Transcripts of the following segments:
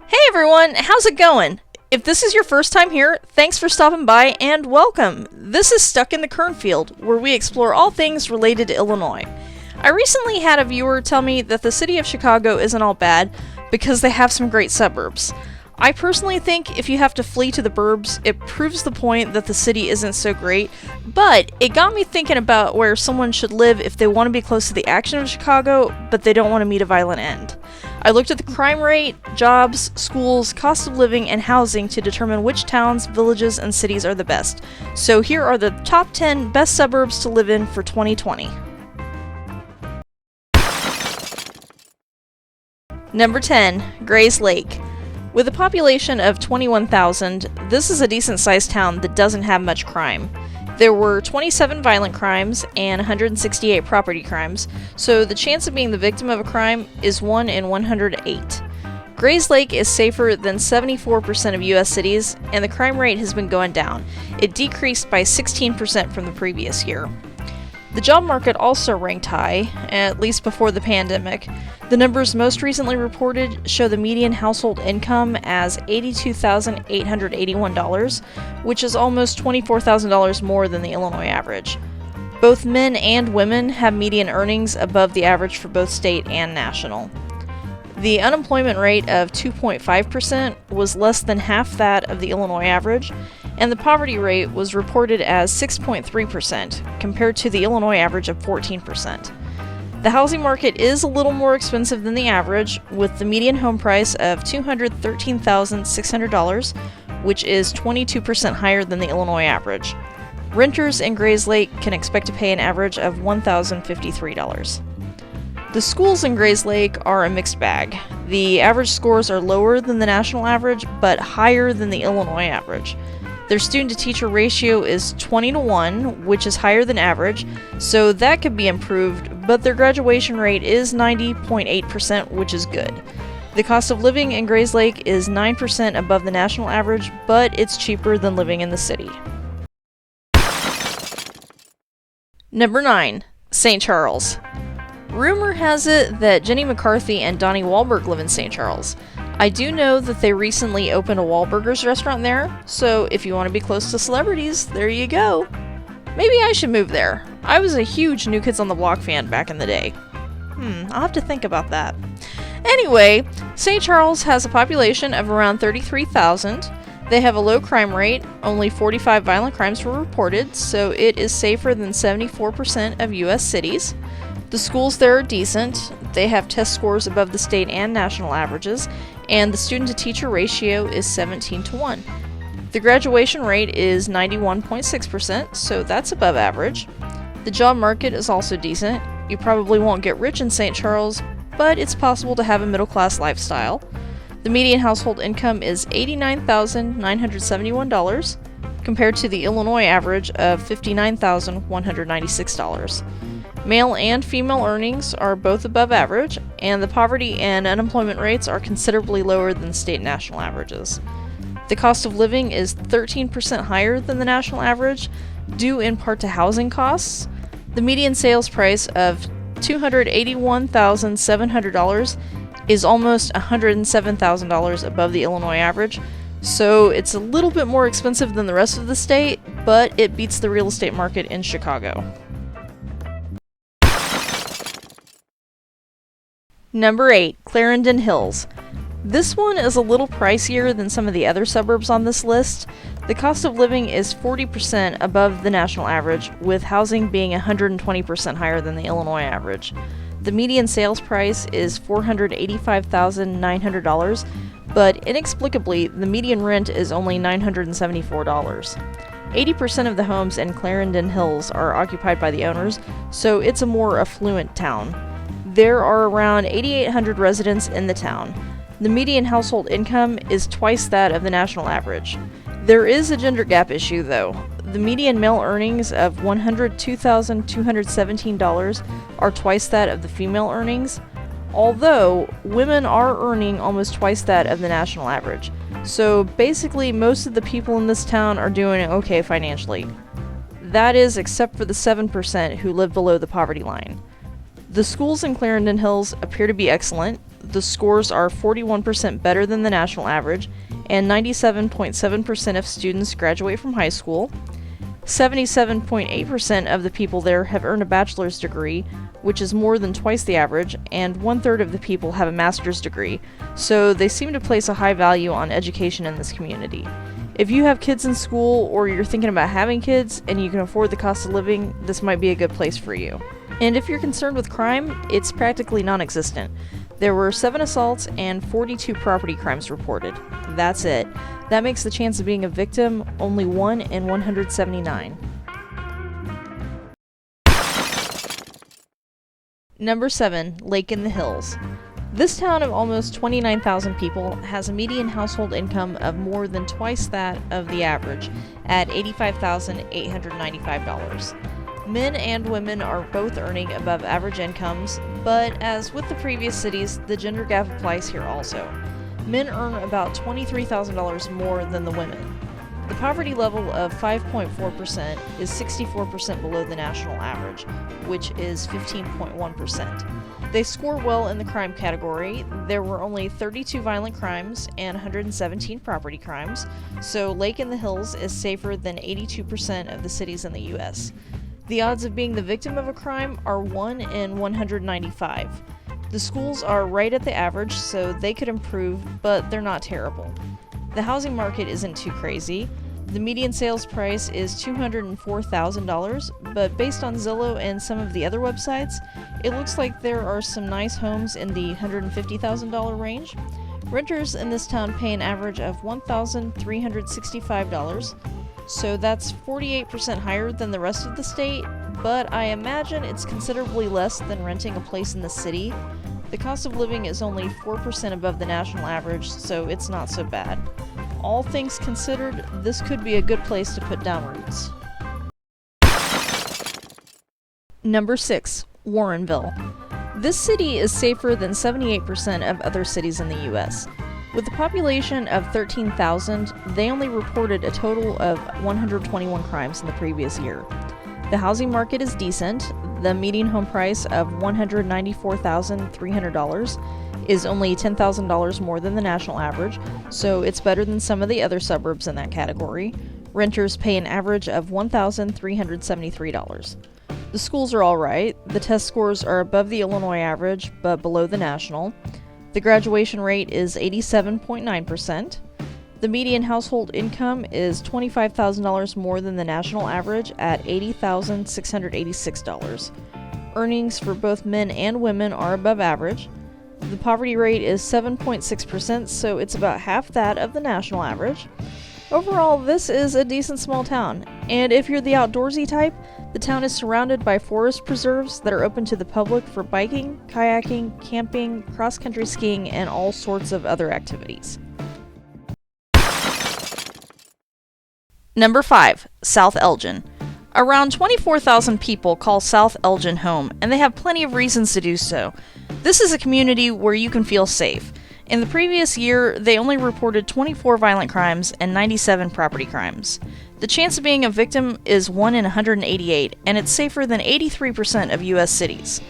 Hey everyone, how's it going? If this is your first time here, thanks for stopping by and welcome. This is Stuck in the Kernfield, where we explore all things related to Illinois. I recently had a viewer tell me that the city of Chicago isn't all bad because they have some great suburbs. I personally think if you have to flee to the burbs, it proves the point that the city isn't so great, but it got me thinking about where someone should live if they want to be close to the action of Chicago, but they don't want to meet a violent end. I looked at the crime rate, jobs, schools, cost of living, and housing to determine which towns, villages, and cities are the best. So here are the top 10 best suburbs to live in for 2020. Number 10, Grays Lake. With a population of 21,000, this is a decent-sized town that doesn't have much crime. There were 27 violent crimes and 168 property crimes, so the chance of being the victim of a crime is 1 in 108. Grays Lake is safer than 74% of US cities, and the crime rate has been going down. It decreased by 16% from the previous year. The job market also ranked high, at least before the pandemic. The numbers most recently reported show the median household income as $82,881, which is almost $24,000 more than the Illinois average. Both men and women have median earnings above the average for both state and national. The unemployment rate of 2.5% was less than half that of the Illinois average, and the poverty rate was reported as 6.3%, compared to the Illinois average of 14%. The housing market is a little more expensive than the average, with the median home price of $213,600, which is 22% higher than the Illinois average. Renters in Grays Lake can expect to pay an average of $1,053. The schools in Grays Lake are a mixed bag. The average scores are lower than the national average, but higher than the Illinois average. Their student-to-teacher ratio is 20-1, which is higher than average, so that could be improved, but their graduation rate is 90.8%, which is good. The cost of living in Grays Lake is 9% above the national average, but it's cheaper than living in the city. Number 9, St. Charles. Rumor has it that Jenny McCarthy and Donnie Wahlberg live in St. Charles. I do know that they recently opened a Wahlburgers restaurant there, so if you want to be close to celebrities, there you go. Maybe I should move there. I was a huge New Kids on the Block fan back in the day. I'll have to think about that. Anyway, St. Charles has a population of around 33,000. They have a low crime rate, only 45 violent crimes were reported, so it is safer than 74% of US cities. The schools there are decent. They have test scores above the state and national averages, and the student-to-teacher ratio is 17-1. The graduation rate is 91.6%, so that's above average. The job market is also decent. You probably won't get rich in St. Charles, but it's possible to have a middle-class lifestyle. The median household income is $89,971, compared to the Illinois average of $59,196. Male and female earnings are both above average, and the poverty and unemployment rates are considerably lower than the state and national averages. The cost of living is 13% higher than the national average, due in part to housing costs. The median sales price of $281,700 is almost $107,000 above the Illinois average, so it's a little bit more expensive than the rest of the state, but it beats the real estate market in Chicago. Number 8, Clarendon Hills. This one is a little pricier than some of the other suburbs on this list. The cost of living is 40% above the national average, with housing being 120% higher than the Illinois average. The median sales price is $485,900, but inexplicably, the median rent is only $974. 80% of the homes in Clarendon Hills are occupied by the owners, so it's a more affluent town. There are around 8,800 residents in the town. The median household income is twice that of the national average. There is a gender gap issue, though. The median male earnings of $102,217 are twice that of the female earnings, although women are earning almost twice that of the national average. So basically, most of the people in this town are doing okay financially. That is, except for the 7% who live below the poverty line. The schools in Clarendon Hills appear to be excellent. the scores are 41% better than the national average, and 97.7% of students graduate from high school. 77.8% of the people there have earned a bachelor's degree, which is more than twice the average, and 1/3 of the people have a master's degree, so they seem to place a high value on education in this community. If you have kids in school, or you're thinking about having kids, and you can afford the cost of living, this might be a good place for you. And if you're concerned with crime, it's practically non-existent. There were 7 assaults and 42 property crimes reported. That's it. That makes the chance of being a victim only 1 in 179. Number 7, Lake in the Hills. This town of almost 29,000 people has a median household income of more than twice that of the average, at $85,895. Men and women are both earning above average incomes, but as with the previous cities, the gender gap applies here also. Men earn about $23,000 more than the women. The poverty level of 5.4% is 64% below the national average, which is 15.1%. They score well in the crime category. There were only 32 violent crimes and 117 property crimes, so Lake in the Hills is safer than 82% of the cities in the US. The odds of being the victim of a crime are 1 in 195. The schools are right at the average, so they could improve, but they're not terrible. The housing market isn't too crazy. The median sales price is $204,000, but based on Zillow and some of the other websites, it looks like there are some nice homes in the $150,000 range. Renters in this town pay an average of $1,365, so that's 48% higher than the rest of the state, but I imagine it's considerably less than renting a place in the city. The cost of living is only 4% above the national average, so it's not so bad. All things considered, this could be a good place to put down roots. Number 6, Warrenville. This city is safer than 78% of other cities in the US. With a population of 13,000, they only reported a total of 121 crimes in the previous year. The housing market is decent. The median home price of $194,300 is only $10,000 more than the national average, so it's better than some of the other suburbs in that category. Renters pay an average of $1,373. The schools are alright. The test scores are above the Illinois average, but below the national. The graduation rate is 87.9%. The median household income is $25,000 more than the national average at $80,686. Earnings for both men and women are above average. The poverty rate is 7.6%, so it's about half that of the national average. Overall, this is a decent small town, and if you're the outdoorsy type, the town is surrounded by forest preserves that are open to the public for biking, kayaking, camping, cross-country skiing, and all sorts of other activities. Number 5, South Elgin. Around 24,000 people call South Elgin home, and they have plenty of reasons to do so. This is a community where you can feel safe. In the previous year, they only reported 24 violent crimes and 97 property crimes. The chance of being a victim is 1 in 188, and it's safer than 83% of US cities.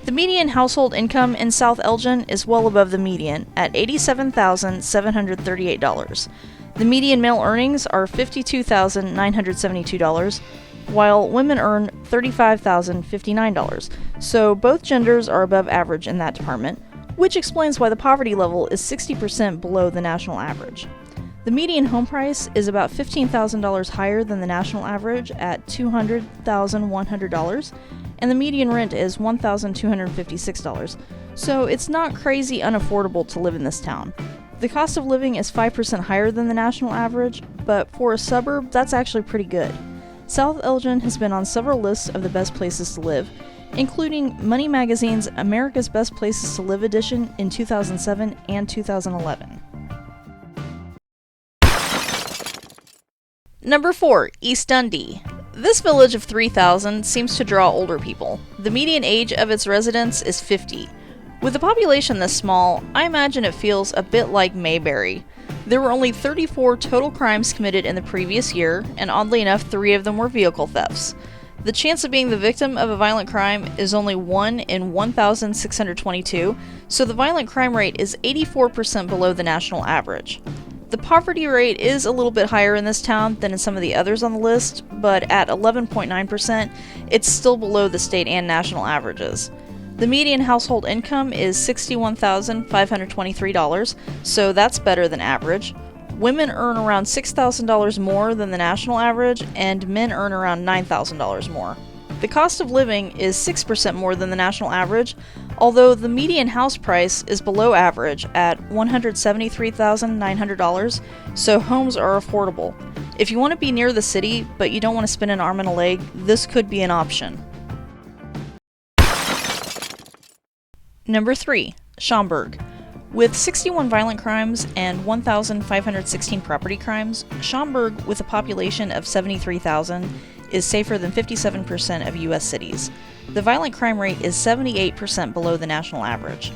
The median household income in South Elgin is well above the median, at $87,738. The median male earnings are $52,972, while women earn $35,059, so both genders are above average in that department, which explains why the poverty level is 60% below the national average. The median home price is about $15,000 higher than the national average at $200,100, and the median rent is $1,256, so it's not crazy unaffordable to live in this town. The cost of living is 5% higher than the national average, but for a suburb, that's actually pretty good. South Elgin has been on several lists of the best places to live, including Money Magazine's America's Best Places to Live edition in 2007 and 2011. Number 4, East Dundee. This village of 3,000 seems to draw older people. The median age of its residents is 50. With a population this small, I imagine it feels a bit like Mayberry. There were only 34 total crimes committed in the previous year, and oddly enough, 3 of them were vehicle thefts. The chance of being the victim of a violent crime is only 1 in 1,622, so the violent crime rate is 84% below the national average. The poverty rate is a little bit higher in this town than in some of the others on the list, but at 11.9%, it's still below the state and national averages. The median household income is $61,523, so that's better than average. Women earn around $6,000 more than the national average, and men earn around $9,000 more. The cost of living is 6% more than the national average, although the median house price is below average at $173,900, so homes are affordable. If you want to be near the city, but you don't want to spend an arm and a leg, this could be an option. Number 3. Schaumburg. With 61 violent crimes and 1,516 property crimes, Schaumburg, with a population of 73,000, is safer than 57% of U.S. cities. The violent crime rate is 78% below the national average.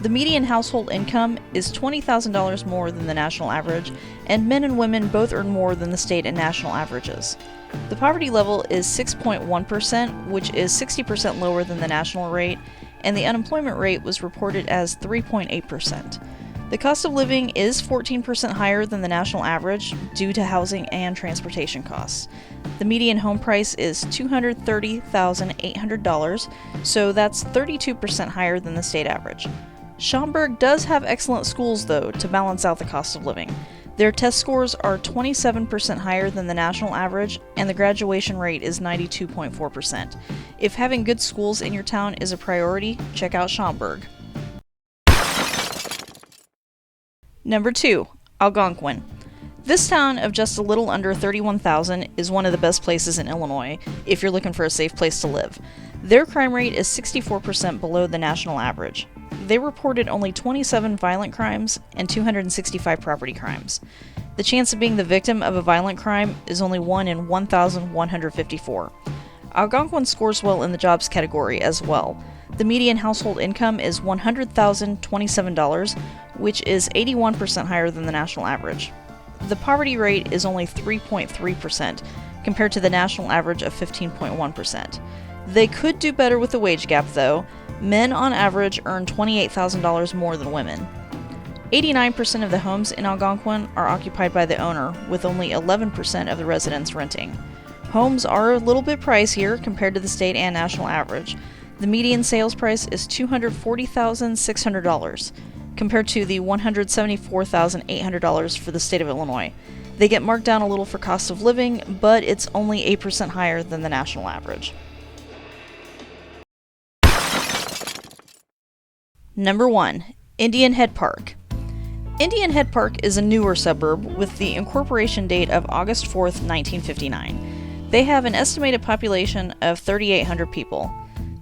The median household income is $20,000 more than the national average, and men and women both earn more than the state and national averages. The poverty level is 6.1%, which is 60% lower than the national rate, and the unemployment rate was reported as 3.8%. The cost of living is 14% higher than the national average due to housing and transportation costs. The median home price is $230,800, so that's 32% higher than the state average. Schaumburg does have excellent schools, though, to balance out the cost of living. Their test scores are 27% higher than the national average, and the graduation rate is 92.4%. If having good schools in your town is a priority, check out Schaumburg. Number 2. Algonquin. This town of just a little under 31,000 is one of the best places in Illinois if you're looking for a safe place to live. Their crime rate is 64% below the national average. They reported only 27 violent crimes and 265 property crimes. The chance of being the victim of a violent crime is only 1 in 1,154. Algonquin scores well in the jobs category as well. The median household income is $100,027, which is 81% higher than the national average. The poverty rate is only 3.3%, compared to the national average of 15.1%. They could do better with the wage gap, though. Men on average earn $28,000 more than women. 89% of the homes in Algonquin are occupied by the owner, with only 11% of the residents renting. Homes are a little bit pricier compared to the state and national average. The median sales price is $240,600, compared to the $174,800 for the state of Illinois. They get marked down a little for cost of living, but it's only 8% higher than the national average. Number 1. Indian Head Park. Indian Head Park is a newer suburb with the incorporation date of August 4th, 1959. They have an estimated population of 3,800 people.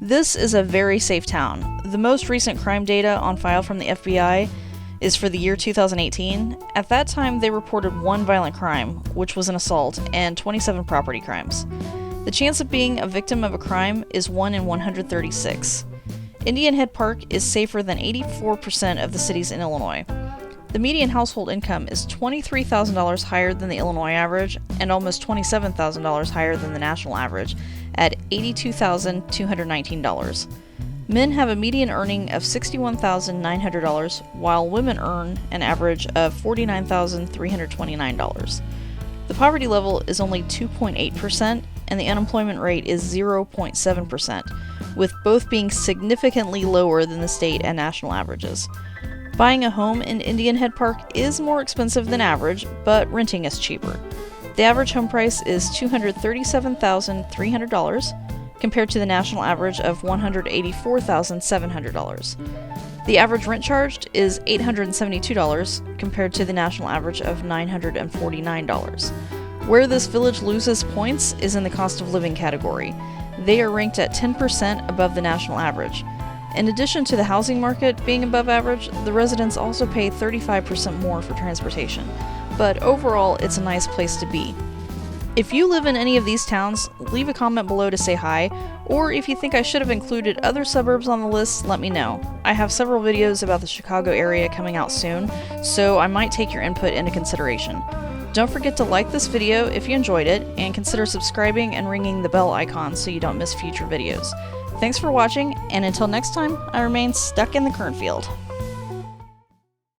This is a very safe town. The most recent crime data on file from the FBI is for the year 2018. At that time, they reported 1 violent crime, which was an assault, and 27 property crimes. The chance of being a victim of a crime is 1 in 136. Indian Head Park is safer than 84% of the cities in Illinois. The median household income is $23,000 higher than the Illinois average and almost $27,000 higher than the national average at $82,219. Men have a median earning of $61,900, while women earn an average of $49,329. The poverty level is only 2.8%, and the unemployment rate is 0.7%, with both being significantly lower than the state and national averages. Buying a home in Indian Head Park is more expensive than average, but renting is cheaper. The average home price is $237,300, compared to the national average of $184,700. The average rent charged is $872, compared to the national average of $949. Where this village loses points is in the cost of living category. They are ranked at 10% above the national average. In addition to the housing market being above average, the residents also pay 35% more for transportation. But overall, it's a nice place to be. If you live in any of these towns, leave a comment below to say hi, or if you think I should have included other suburbs on the list, let me know. I have several videos about the Chicago area coming out soon, so I might take your input into consideration. Don't forget to like this video if you enjoyed it, and consider subscribing and ringing the bell icon so you don't miss future videos. Thanks for watching, and until next time, I remain stuck in the cornfield.